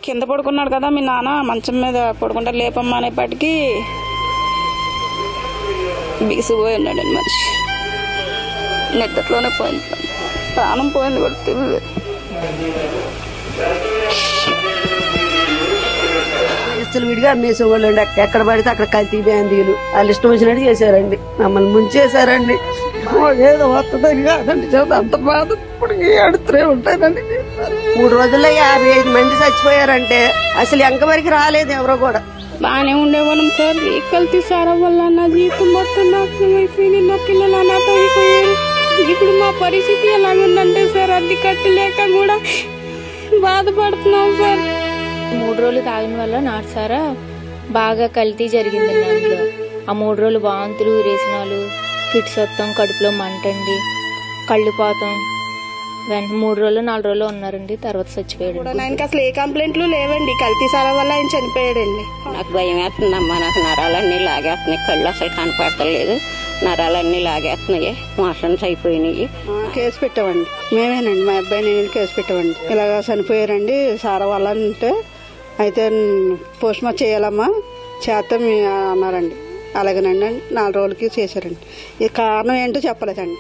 కింద పడుకున్నాడు కదా మీ నాన్న మంచం మీద పడుకుంటా లేపమ్మా అనేప్పటికీ బిగిసిపోయి ఉన్నాడండి మనిషి. నిద్రలోనే పోయింది, ప్రాణం పోయింది కూడా తెలియదు. విడిగా అమ్మేసేవాళ్ళు అండి. ఎక్కడ పడితే అక్కడ కల్తీ బ్యాందీలు వాళ్ళు ఇష్టం వచ్చినట్టు చేశారండి. మమ్మల్ని ముంచేశారండి. ఏదో వస్తుందని కాదండి, అంత బాధ ఇప్పుడు ఏడుతూనే ఉంటానండి. 3 రోజుల్లో 55 మంది చచ్చిపోయారంటే అసలు ఎంకవరకు రాలేదు ఎవరో కూడా. బాగానే ఉండేవాళ్ళం సార్. ఈ కల్తీ సారా వల్ల నా జీవితం మొత్తం నాశనం అయిపోయింది. నా పిల్లలు అనాథ అయిపోయారు. ఇప్పుడు మా పరిస్థితి ఎలాగుందంటే సార్ అది కట్టలేక కూడా బాధపడుతున్నాం సార్. 3 రోజులు తాగిన వల్ల నాటుసారా బాగా కల్తీ జరిగింది దాంట్లో. ఆ 3 రోజులు వాంతులు, విరేచనాలు, ఫిట్స్ వస్తాం, కడుపులో మంటండి, కళ్ళుపోతాం. 3 రోజులు 4 రోజులు ఉన్నారండి. తర్వాత చచ్చిపోయాడు. ఆయనకి అసలు ఏ కంప్లైంట్లు లేవండి. కల్తీ సారా వల్ల ఆయన చనిపోయాడండి. నాకు భయం వేస్తుందమ్మా. నాకు నరాలన్నీ లాగేస్తున్నాయి, కళ్ళు అసలు కనపడతలేదు, నరాలన్నీ లాగేస్తున్నాయి, మోషన్స్ అయిపోయినాయి. కేసు పెట్టామండి మేమేనండి. మా అబ్బాయి నేను కేసు పెట్టామండి. ఇలాగ చనిపోయారండి సారా వల్ల అంటే. అయితే పోస్ట్ మార్టం చేయాలమ్మా, చేస్తాం అన్నారండి. అలాగేనండి 4 రోజులకి చేశారండి. ఈ కారణం ఏంటో చెప్పలేదండి.